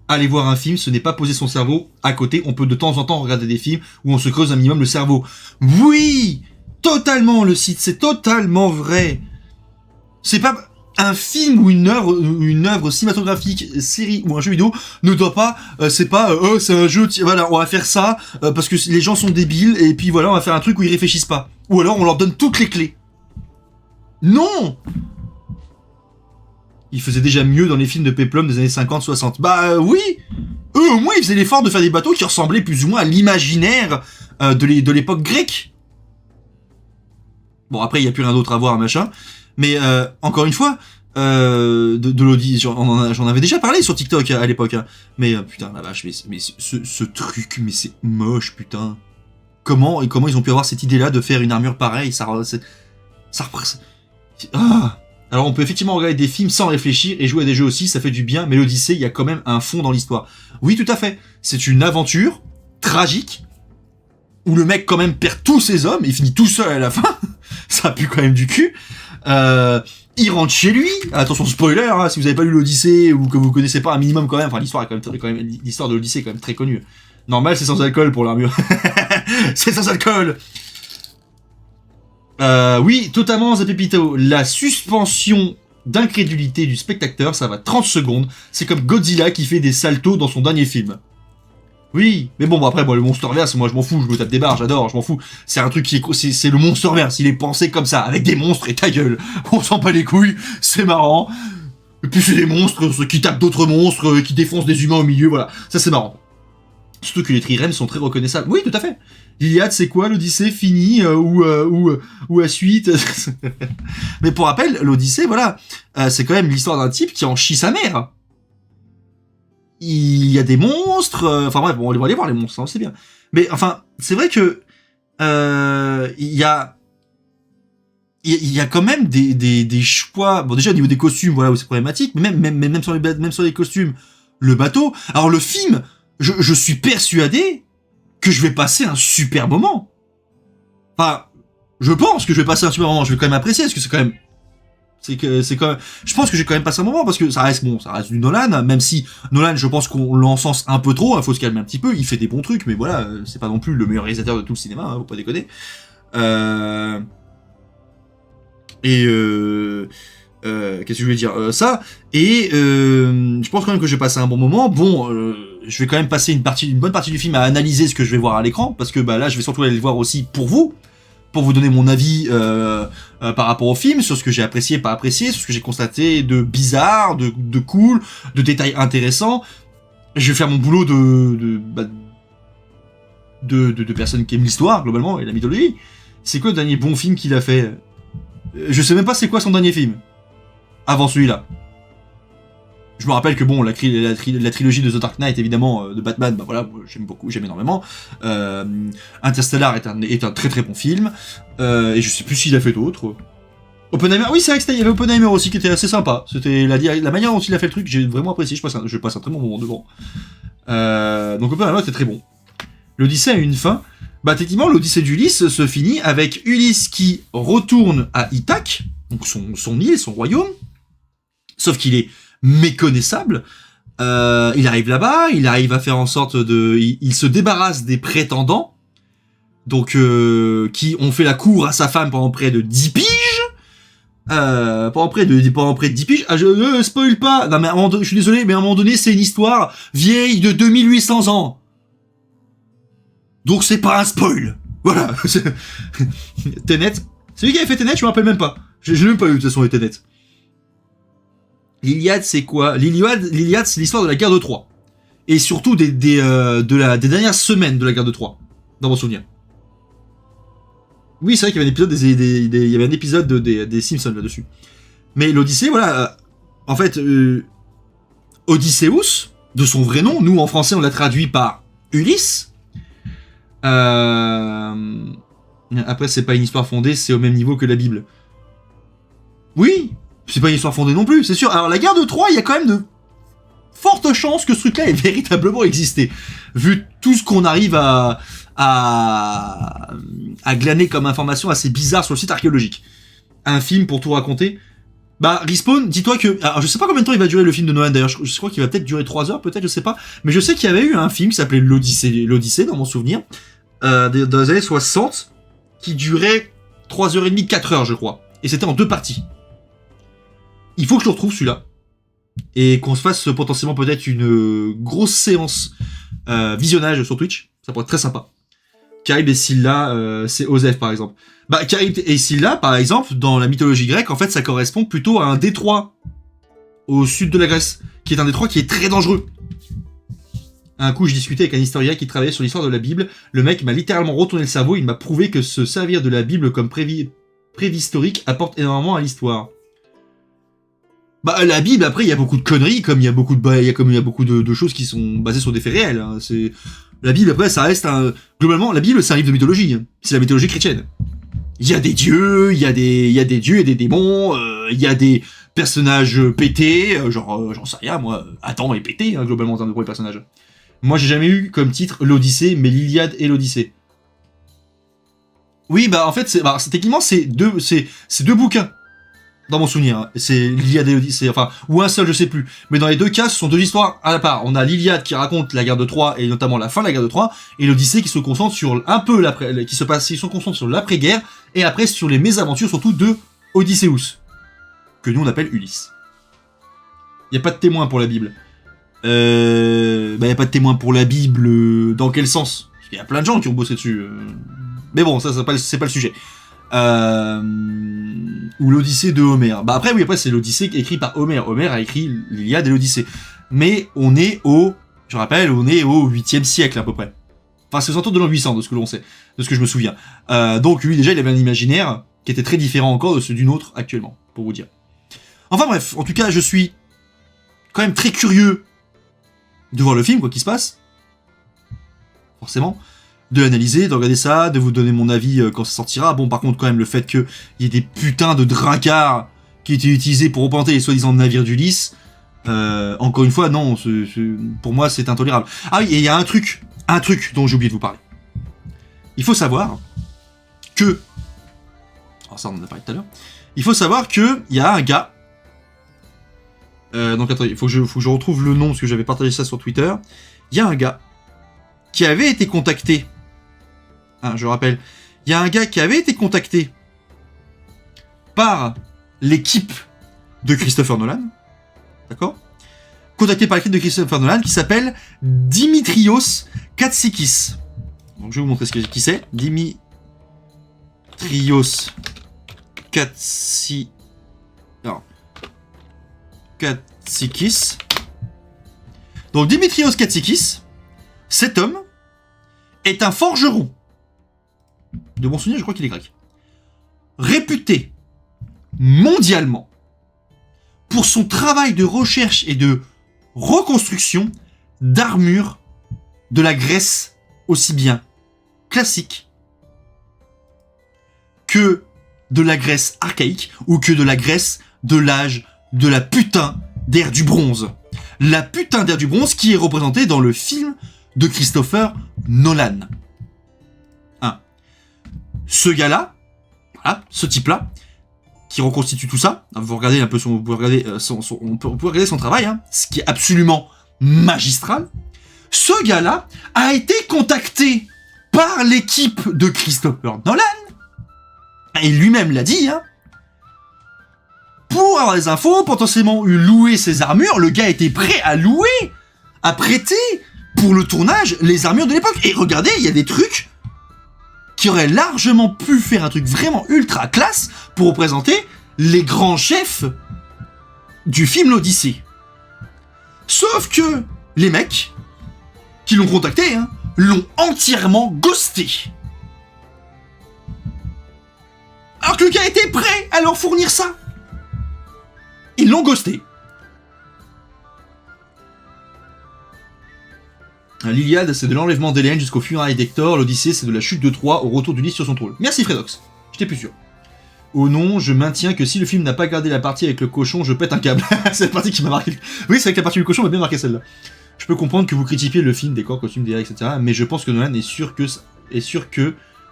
Aller voir un film, ce n'est pas poser son cerveau à côté. On peut de temps en temps regarder des films où on se creuse un minimum le cerveau. Oui! Totalement, le site, c'est totalement vrai. C'est pas un film ou une œuvre cinématographique, série ou un jeu vidéo ne doit pas, c'est un jeu, voilà, on va faire ça parce que les gens sont débiles et puis voilà, on va faire un truc où ils réfléchissent pas. Ou alors on leur donne toutes les clés. Non. Ils faisaient déjà mieux dans les films de péplum des années 50-60. Bah oui. Eux au moins ils faisaient l'effort de faire des bateaux qui ressemblaient plus ou moins à l'imaginaire de l'époque grecque. Bon, après, il n'y a plus rien d'autre à voir, machin. Mais, encore une fois, de l'Audi, j'en avais déjà parlé sur TikTok à l'époque. Hein. Mais, putain, la vache, mais ce truc, mais c'est moche, putain. Comment ils ont pu avoir cette idée-là de faire une armure pareille, ah. Alors, on peut effectivement regarder des films sans réfléchir et jouer à des jeux aussi, ça fait du bien, mais l'Odyssée, il y a quand même un fond dans l'histoire. Oui, tout à fait. C'est une aventure tragique, où le mec quand même perd tous ses hommes, il finit tout seul à la fin, ça pue quand même du cul, il rentre chez lui, attention spoiler, hein, si vous avez pas lu l'Odyssée, ou que vous connaissez pas un minimum quand même, enfin l'histoire l'histoire de l'Odyssée est quand même très connue. Normal, c'est sans alcool pour l'armure. C'est sans alcool. Oui, totalement, Zapépito, la suspension d'incrédulité du spectateur, ça va 30 secondes, c'est comme Godzilla qui fait des saltos dans son dernier film. Oui, mais bon, après, le Monsterverse, moi je m'en fous, je me tape des barres, j'adore, je m'en fous. C'est un truc c'est le Monsterverse, il est pensé comme ça, avec des monstres et ta gueule. On s'en bat les couilles, c'est marrant. Et puis c'est des monstres qui tapent d'autres monstres, qui défoncent des humains au milieu, voilà. Ça c'est marrant. Surtout que les trirèmes sont très reconnaissables. Oui, tout à fait. L'Iliade, c'est quoi, l'Odyssée, fini, ou à suite. Mais pour rappel, l'Odyssée, voilà, c'est quand même l'histoire d'un type qui en chie sa mère. Il y a des monstres, enfin bref, bon, on va aller voir les monstres, hein, c'est bien. Mais enfin, c'est vrai que il y a quand même des choix. Bon, déjà au niveau des costumes, voilà où c'est problématique, mais même sur les costumes, le bateau. Alors le film, je suis persuadé que je vais passer un super moment. Enfin, je pense que je vais passer un super moment. Je vais quand même apprécier parce que c'est quand même. Je pense que j'ai quand même passé un moment parce que ça reste du Nolan, même si Nolan, je pense qu'on l'encense un peu trop, faut se calmer un petit peu, il fait des bons trucs, mais voilà, c'est pas non plus le meilleur réalisateur de tout le cinéma, hein, faut pas déconner. Qu'est-ce que je voulais dire ça, et je pense quand même que j'ai passé un bon moment. Bon, je vais quand même passer une bonne partie du film à analyser ce que je vais voir à l'écran, parce que bah là, je vais surtout aller le voir aussi pour vous donner mon avis par rapport au film, sur ce que j'ai apprécié, pas apprécié, sur ce que j'ai constaté de bizarre, de cool, de détails intéressants. Je vais faire mon boulot de personnes qui aiment l'histoire, globalement, et la mythologie. C'est quoi le dernier bon film qu'il a fait? Je sais même pas c'est quoi son dernier film. Avant celui-là. Je me rappelle que bon, la trilogie de The Dark Knight, évidemment, de Batman, bah voilà, j'aime énormément. Interstellar est un très très bon film. Et je sais plus s'il a fait d'autres. Oppenheimer, oui, c'est vrai qu'il y avait Oppenheimer aussi qui était assez sympa. C'était la manière dont il a fait le truc, j'ai vraiment apprécié, je passe un très bon moment devant. Donc Oppenheimer était très bon. L'Odyssée a une fin. Bah techniquement, l'Odyssée d'Ulysse se finit avec Ulysse qui retourne à Ithaque, donc son île, son royaume. Sauf qu'il est méconnaissable. Il arrive là-bas, il arrive à faire en sorte il se débarrasse des prétendants, donc qui ont fait la cour à sa femme pendant près de 10 piges. Pendant près de 10 piges. Ah, je spoil pas. Non mais je suis désolé, mais à un moment donné, c'est une histoire vieille de 2800 ans. Donc c'est pas un spoil. Voilà. Tenet. C'est lui qui avait fait Tenet, je me rappelle même pas. J'ai même pas eu de toute façon les Tenet. L'Iliade, c'est quoi? L'Iliade, c'est l'histoire de la guerre de Troie. Et surtout des dernières semaines de la guerre de Troie. Dans mon souvenir. Oui, c'est vrai qu'il y avait un épisode des Simpsons là-dessus. Mais l'Odyssée, voilà. En fait, Odysseus, de son vrai nom, nous en français on l'a traduit par Ulysse. Après, c'est pas une histoire fondée, c'est au même niveau que la Bible. Oui, c'est pas une histoire fondée non plus, c'est sûr. Alors, la guerre de Troie, il y a quand même de fortes chances que ce truc-là ait véritablement existé. Vu tout ce qu'on arrive à glaner comme information assez bizarre sur le site archéologique. Un film pour tout raconter. Bah, Respawn, dis-toi que... Alors, je sais pas combien de temps il va durer le film de Nolan, d'ailleurs. Je crois qu'il va peut-être durer 3 heures, peut-être, je sais pas. Mais je sais qu'il y avait eu un film qui s'appelait l'Odyssée, dans mon souvenir. Dans les années 60, qui durait 3h30, 4h, je crois. Et c'était en 2 parties. Il faut que je le retrouve, celui-là. Et qu'on se fasse potentiellement peut-être une grosse séance visionnage sur Twitch. Ça pourrait être très sympa. Charybde et Scylla, c'est Osef, par exemple. Bah, Charybde et Scylla, par exemple, dans la mythologie grecque, en fait, ça correspond plutôt à un détroit au sud de la Grèce, qui est un détroit qui est très dangereux. Un coup, je discutais avec un historien qui travaillait sur l'histoire de la Bible. Le mec m'a littéralement retourné le cerveau. Il m'a prouvé que se servir de la Bible comme préhistorique apporte énormément à l'histoire. Bah, la Bible, après, il y a beaucoup de conneries, comme il y a beaucoup de choses qui sont basées sur des faits réels. Hein. La Bible, après, ça reste globalement, la Bible, c'est un livre de mythologie. Hein. C'est la mythologie chrétienne. Il y a des dieux, il y a des dieux et des démons, il y a des personnages pétés, j'en sais rien, moi, Adam est pété, hein, globalement, en termes de premier personnage. Moi, j'ai jamais eu comme titre l'Odyssée, mais l'Iliade et l'Odyssée. Oui, bah, en fait, techniquement, c'est deux bouquins. Dans mon souvenir, hein. C'est l'Iliade et l'Odyssée, enfin, ou un seul, je sais plus. Mais dans les deux cas, ce sont deux histoires à la part. On a l'Iliade qui raconte la guerre de Troie, et notamment la fin de la guerre de Troie, et l'Odyssée qui se concentre sur qui se concentre sur l'après-guerre, et après sur les mésaventures, surtout de Odysseus. Que nous on appelle Ulysse. Y a pas de témoin pour la Bible. Y a pas de témoin pour la Bible, dans quel sens? Parce qu'il y a plein de gens qui ont bossé dessus. Mais bon, ça c'est pas le sujet. Ou l'Odyssée de Homère. Bah après, oui, après c'est l'Odyssée écrit par Homère. Homère a écrit l'Iliade et l'Odyssée. Mais on est au 8e siècle à peu près. Enfin, c'est aux alentours de l'an 800, de ce que l'on sait, de ce que je me souviens. Donc lui, déjà, il avait un imaginaire qui était très différent encore de celui d'une autre actuellement, pour vous dire. Enfin bref, en tout cas, je suis quand même très curieux de voir le film, quoi qu'il se passe. Forcément. De l'analyser, de regarder ça, de vous donner mon avis quand ça sortira. Bon, par contre, quand même, le fait qu'il y ait des putains de drinkards qui étaient utilisés pour représenter les soi-disant navires d'Ulysse, encore une fois, non, pour moi, c'est intolérable. Ah oui, et il y a un truc dont j'ai oublié de vous parler. Il faut savoir que... Alors ça, on en a parlé tout à l'heure. Il faut savoir que il y a un gars... donc attendez, il faut que je retrouve le nom, parce que j'avais partagé ça sur Twitter. Il y a un gars qui avait été contacté... je rappelle, il y a un gars qui avait été contacté par l'équipe de Christopher Nolan, d'accord, contacté par l'équipe de Christopher Nolan qui s'appelle Dimitrios Katsikis. Donc je vais vous montrer qui c'est. Dimitrios Katsikis. Donc Dimitrios Katsikis, cet homme est un forgeron. De bon souvenir, je crois qu'il est grec. Réputé mondialement pour son travail de recherche et de reconstruction d'armures de la Grèce aussi bien classique que de la Grèce archaïque ou que de la Grèce de l'âge de la putain d'ère du bronze. La putain d'ère du bronze qui est représentée dans le film de Christopher Nolan. Ce gars-là, voilà, ce type-là, qui reconstitue tout ça, vous regardez un peu on peut regarder son travail, hein, ce qui est absolument magistral. Ce gars-là a été contacté par l'équipe de Christopher Nolan, et lui-même l'a dit, hein, pour avoir des infos, potentiellement louer ses armures. Le gars était prêt à louer, à prêter pour le tournage les armures de l'époque. Et regardez, il y a des trucs qui auraient largement pu faire un truc vraiment ultra classe pour représenter les grands chefs du film L'Odyssée. Sauf que les mecs qui l'ont contacté, hein, l'ont entièrement ghosté. Alors que le gars était prêt à leur fournir ça. Ils l'ont ghosté. L'Iliade, c'est de l'enlèvement d'Hélène jusqu'au funérailles d'Hector. L'Odyssée, c'est de la chute de Troie au retour d'Ulysse sur son trône. Merci Fredox. J'étais plus sûr. Oh non, je maintiens que si le film n'a pas gardé la partie avec le cochon, je pète un câble. C'est la partie qui m'a marqué. Oui, c'est avec la partie du cochon, m'a bien marqué celle-là. Je peux comprendre que vous critiquiez le film, décor, costume, DA, etc. Mais je pense que Nolan est sûr que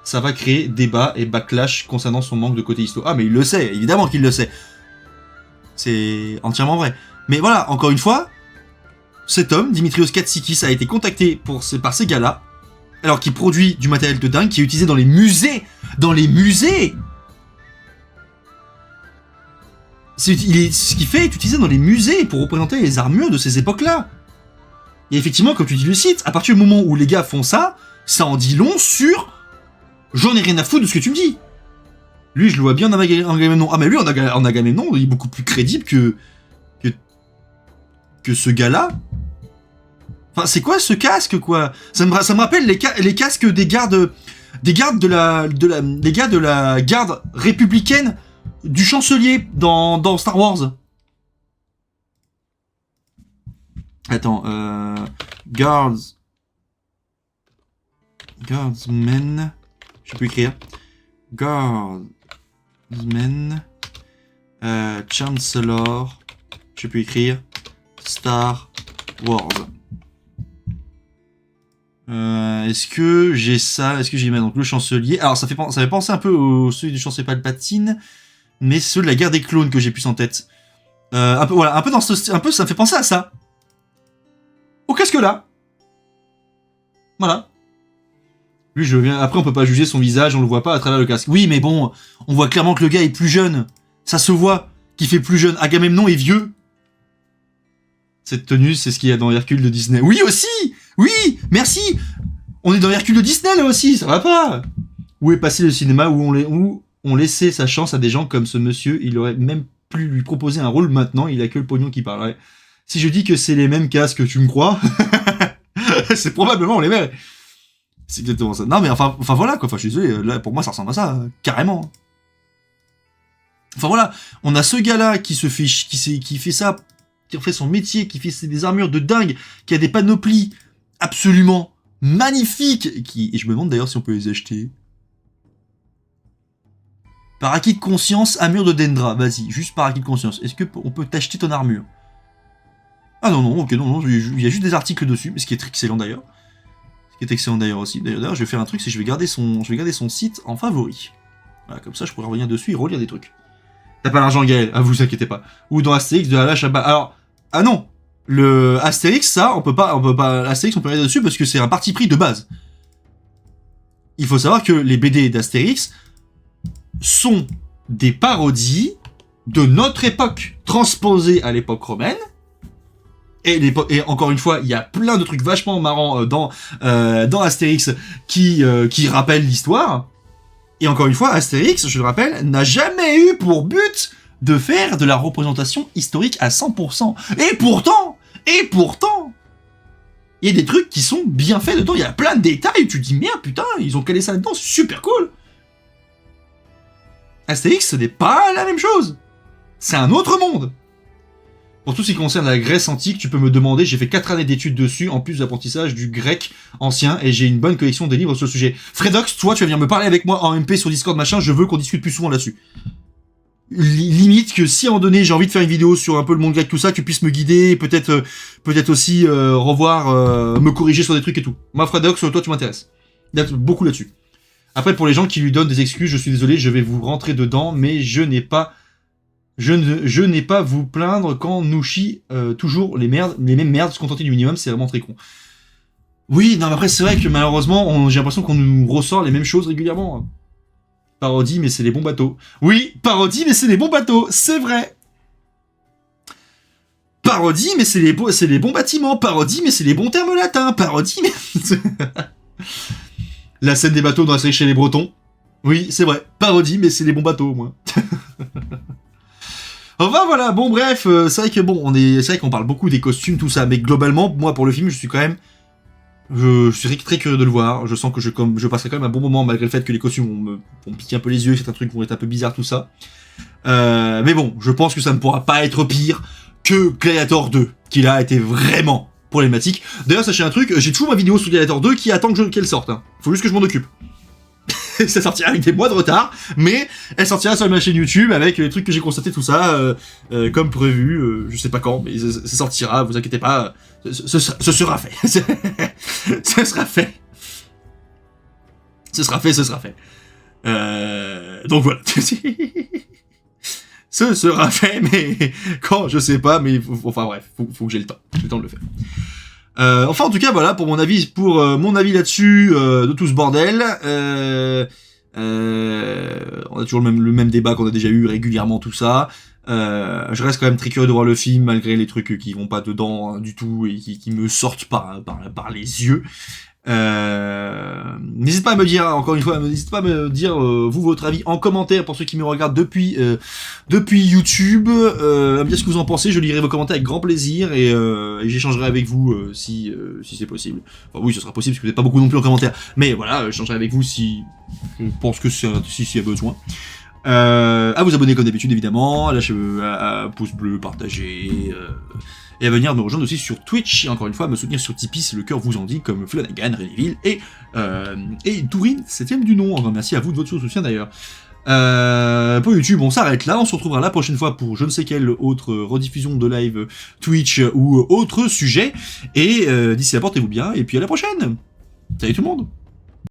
ça va créer débat et backlash concernant son manque de côté histo. Ah, mais il le sait, évidemment qu'il le sait. C'est entièrement vrai. Mais voilà, encore une fois, cet homme, Dimitrios Katsikis, a été contacté par ces gars-là, alors qu'il produit du matériel de dingue qui est utilisé dans les musées. Dans les musées. Ce qu'il fait est utilisé dans les musées pour représenter les armures de ces époques-là. Et effectivement, comme tu dis le site, à partir du moment où les gars font ça, ça en dit long sur... J'en ai rien à foutre de ce que tu me dis. Lui, je le vois bien en Agamemnon. Ah, mais lui, en Agamemnon, il est beaucoup plus crédible que ce gars-là. Enfin, c'est quoi ce casque, quoi? Ça me rappelle les casques des gardes de la garde républicaine du chancelier dans Star Wars. Attends, guardsmen, je sais plus écrire. Guardsmen, Chancellor, je sais plus écrire. Star Wars. Est-ce que j'ai ça? Est-ce que j'ai donc le chancelier? Alors ça fait penser un peu au celui du chancelier Palpatine, mais c'est ceux de la guerre des clones que j'ai plus en tête. Un peu voilà, un peu dans ce un peu ça me fait penser à ça. Au casque là. Voilà. Lui je viens. Après on peut pas juger son visage, on le voit pas à travers le casque. Oui mais bon, on voit clairement que le gars est plus jeune. Ça se voit qu'il fait plus jeune. Agamemnon est vieux. Cette tenue, c'est ce qu'il y a dans Hercule de Disney. Oui aussi. Oui, merci. On est dans Hercule de Disney là aussi, ça va pas. Où est passé le cinéma où on laissait sa chance à des gens comme ce monsieur? Il aurait même plus lui proposer un rôle maintenant. Il a que le pognon qui parlerait. Si je dis que c'est les mêmes casques, tu me crois? C'est probablement les mêmes. C'est exactement ça. Non mais enfin voilà quoi. Enfin je suis désolé. Là pour moi ça ressemble à ça carrément. Enfin voilà, on a ce gars-là qui fait ça, qui fait son métier, qui fait des armures de dingue, qui a des panoplies absolument magnifiques, et je me demande d'ailleurs si on peut les acheter. Par acquis de conscience, armure de Dendra, vas-y, juste par acquis de conscience. Est-ce que on peut t'acheter ton armure? Ah non, ok, non, il y a juste des articles dessus, mais ce qui est excellent d'ailleurs. Ce qui est excellent d'ailleurs aussi. D'ailleurs, je vais faire un truc, c'est que je vais garder son site en favori. Voilà, comme ça je pourrais revenir dessus et relire des trucs. T'as pas l'argent Gaël, vous inquiétez pas. Ou dans Astérix de la lâche à bas. Alors, ah non, le Astérix, ça, on peut pas, Astérix, on peut regarder dessus parce que c'est un parti pris de base. Il faut savoir que les BD d'Astérix sont des parodies de notre époque, transposées à l'époque romaine, Et encore une fois, il y a plein de trucs vachement marrants dans Astérix qui rappellent l'histoire. Et encore une fois, Astérix, je le rappelle, n'a jamais eu pour but de faire de la représentation historique à 100%. Et pourtant, il y a des trucs qui sont bien faits dedans. Il y a plein de détails. Tu te dis merde, putain, ils ont calé ça dedans, c'est super cool. Astérix, ce n'est pas la même chose. C'est un autre monde. Pour tout ce qui concerne la Grèce antique, tu peux me demander, j'ai fait 4 années d'études dessus, en plus de l'apprentissage du grec ancien, et j'ai une bonne collection de livres sur le sujet. Fredox, toi, tu vas venir me parler avec moi en MP sur Discord, machin, je veux qu'on discute plus souvent là-dessus. Limite que si à un moment donné j'ai envie de faire une vidéo sur un peu le monde grec, tout ça, tu puisses me guider, peut-être aussi revoir, me corriger sur des trucs et tout. Moi, Fredox, toi, tu m'intéresses. Beaucoup là-dessus. Après, pour les gens qui lui donnent des excuses, je suis désolé, je vais vous rentrer dedans, mais je n'ai pas vous plaindre quand nous chie toujours les mêmes merdes, se contenter du minimum, c'est vraiment très con. Oui, non, mais après, c'est vrai que malheureusement, j'ai l'impression qu'on nous ressort les mêmes choses régulièrement. Parodie, mais c'est les bons bateaux. Oui, parodie, mais c'est les bons bateaux, c'est vrai. Parodie, mais c'est les bons bâtiments. Parodie, mais c'est les bons termes latins. Parodie, mais... La scène des bateaux dans la série chez les Bretons. Oui, c'est vrai. Parodie, mais c'est les bons bateaux, au moins. Enfin voilà, bon bref, c'est vrai que c'est vrai qu'on parle beaucoup des costumes, tout ça, mais globalement, moi pour le film, je suis très curieux de le voir. Je sens que je passerai quand même un bon moment malgré le fait que les costumes vont me piquer un peu les yeux, certains trucs vont être un peu bizarres, tout ça. Mais bon, je pense que ça ne pourra pas être pire que Gladiator 2, qui là a été vraiment problématique. D'ailleurs, sachez un truc, j'ai toujours ma vidéo sur Gladiator 2 qui attend qu'elle sorte. Hein. Faut juste que je m'en occupe. Ça sortira avec des mois de retard, mais elle sortira sur ma chaîne YouTube avec les trucs que j'ai constatés, tout ça, comme prévu, je sais pas quand, mais ça sortira, vous inquiétez pas, ce sera fait. Ce sera fait. Ce sera fait. Donc voilà. Ce sera fait, mais quand, je sais pas, mais enfin bref, faut que j'ai le temps. J'ai le temps de le faire. Enfin, en tout cas, voilà, pour mon avis là-dessus, de tout ce bordel. On a toujours le même débat qu'on a déjà eu régulièrement, tout ça. Je reste quand même très curieux de voir le film, malgré les trucs qui vont pas dedans du tout et qui me sortent par les yeux. N'hésitez pas à me dire, encore une fois, vous votre avis en commentaire pour ceux qui me regardent depuis YouTube, à me dire ce que vous en pensez, je lirai vos commentaires avec grand plaisir et j'échangerai avec vous si c'est possible. Enfin oui, ce sera possible parce que vous n'êtes pas beaucoup non plus en commentaire, mais voilà, j'échangerai avec vous si je pense que s'il y a besoin. À vous abonner comme d'habitude évidemment, à lâcher un pouce bleu, partager, et à venir me rejoindre aussi sur Twitch, et encore une fois à me soutenir sur Tipeee si le cœur vous en dit, comme Flanagan, Renéville et Tourine, 7ème du nom. Merci à vous de votre soutien d'ailleurs. Pour YouTube, on s'arrête là, on se retrouvera la prochaine fois pour je ne sais quelle autre rediffusion de live Twitch ou autre sujet, et d'ici là portez-vous bien, et puis à la prochaine. Salut tout le monde.